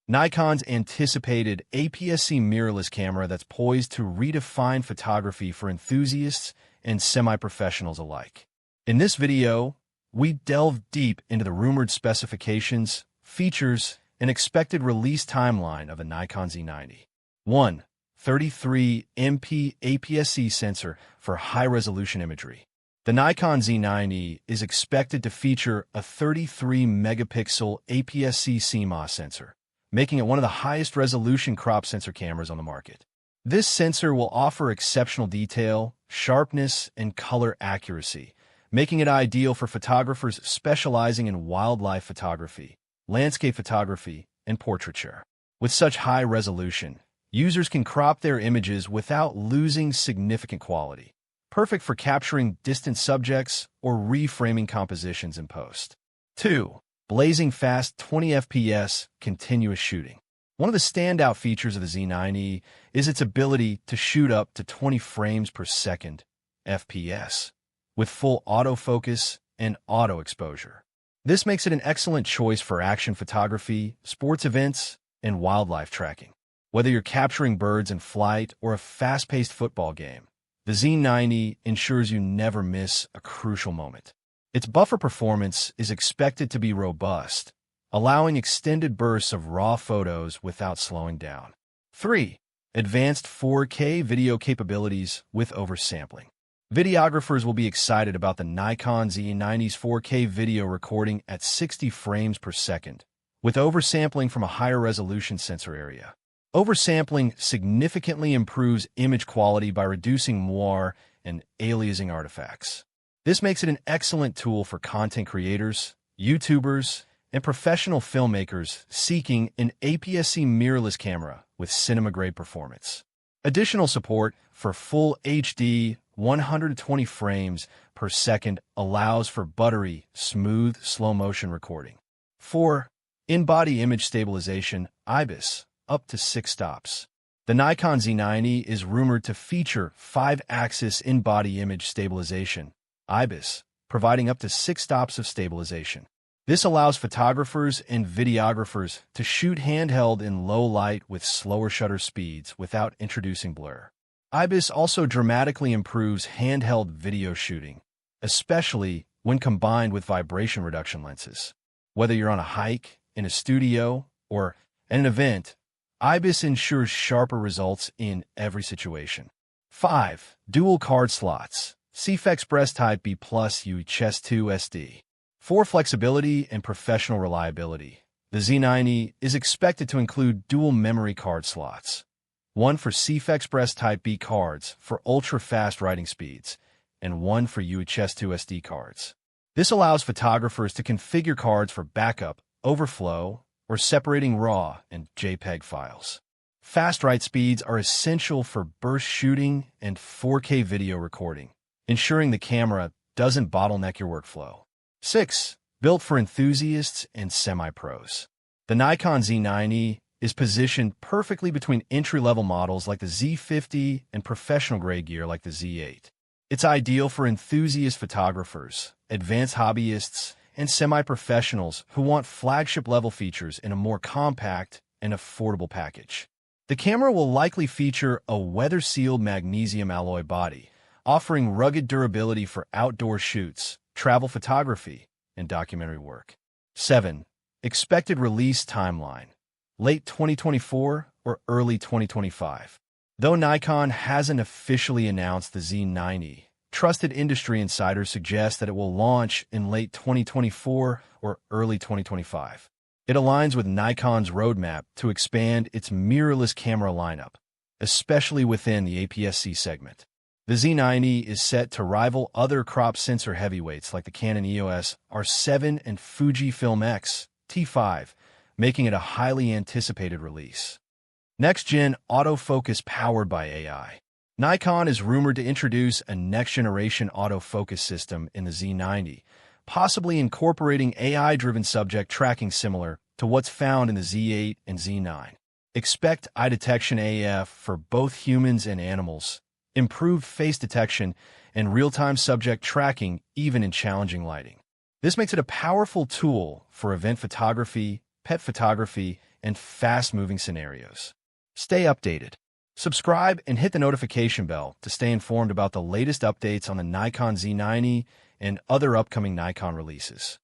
Nikon's anticipated APS-C mirrorless camera that's poised to redefine photography for enthusiasts and semi-professionals alike. In this video, we delve deep into the rumored specifications, features, and expected release timeline of the Nikon Z90. 1. 33MP APS-C sensor for high-resolution imagery. The Nikon Z90 is expected to feature a 33-megapixel APS-C CMOS sensor, making it one of the highest resolution crop sensor cameras on the market. This sensor will offer exceptional detail, sharpness, and color accuracy, making it ideal for photographers specializing in wildlife photography, landscape photography, and portraiture. With such high resolution, users can crop their images without losing significant quality, perfect for capturing distant subjects or reframing compositions in post. 2. Blazing fast 20 FPS continuous shooting. One of the standout features of the Z90 is its ability to shoot up to 20 frames per second FPS with full autofocus and auto exposure. This makes it an excellent choice for action photography, sports events, and wildlife tracking. Whether you're capturing birds in flight or a fast-paced football game, the Z90 ensures you never miss a crucial moment. Its buffer performance is expected to be robust, allowing extended bursts of raw photos without slowing down. 3. Advanced 4K video capabilities with oversampling. Videographers will be excited about the Nikon Z90's 4K video recording at 60 frames per second, with oversampling from a higher resolution sensor area. Oversampling significantly improves image quality by reducing moire and aliasing artifacts. This makes it an excellent tool for content creators, YouTubers, and professional filmmakers seeking an APS-C mirrorless camera with cinema-grade performance. Additional support for full HD 120 frames per second allows for buttery, smooth, slow-motion recording. 4. In-body image stabilization, IBIS, up to 6 stops. The Nikon Z90 is rumored to feature 5-axis in-body image stabilization, IBIS, providing up to 6 stops of stabilization. This allows photographers and videographers to shoot handheld in low light with slower shutter speeds without introducing blur. IBIS also dramatically improves handheld video shooting, especially when combined with vibration reduction lenses. Whether you're on a hike, in a studio, or at an event, IBIS ensures sharper results in every situation. 5. Dual card slots. CF Express Type B plus UHS-2 SD. For flexibility and professional reliability, the Z90 is expected to include dual memory card slots, one for CF Express Type B cards for ultra-fast writing speeds, and one for UHS-2 SD cards. This allows photographers to configure cards for backup, overflow, or separating RAW and JPEG files. Fast write speeds are essential for burst shooting and 4K video recording, ensuring the camera doesn't bottleneck your workflow. 6. Built for enthusiasts and semi-pros. The Nikon Z90 is positioned perfectly between entry-level models like the Z50 and professional-grade gear like the Z8. It's ideal for enthusiast photographers, advanced hobbyists, and semi-professionals who want flagship-level features in a more compact and affordable package. The camera will likely feature a weather-sealed magnesium alloy body, offering rugged durability for outdoor shoots, travel photography, and documentary work. 7. Expected release timeline. Late 2024 or early 2025. Though Nikon hasn't officially announced the Z90, trusted industry insiders suggest that it will launch in late 2024 or early 2025. It aligns with Nikon's roadmap to expand its mirrorless camera lineup, especially within the APS-C segment. The Z90 is set to rival other crop sensor heavyweights like the Canon EOS R7 and Fujifilm X T5, making it a highly anticipated release. Next-gen autofocus powered by AI. Nikon is rumored to introduce a next-generation autofocus system in the Z90, possibly incorporating AI-driven subject tracking similar to what's found in the Z8 and Z9. Expect eye detection AF for both humans and animals, improved face detection, and real-time subject tracking even in challenging lighting. This makes it a powerful tool for event photography, pet photography, and fast-moving scenarios. Stay updated. Subscribe and hit the notification bell to stay informed about the latest updates on the Nikon Z90 and other upcoming Nikon releases.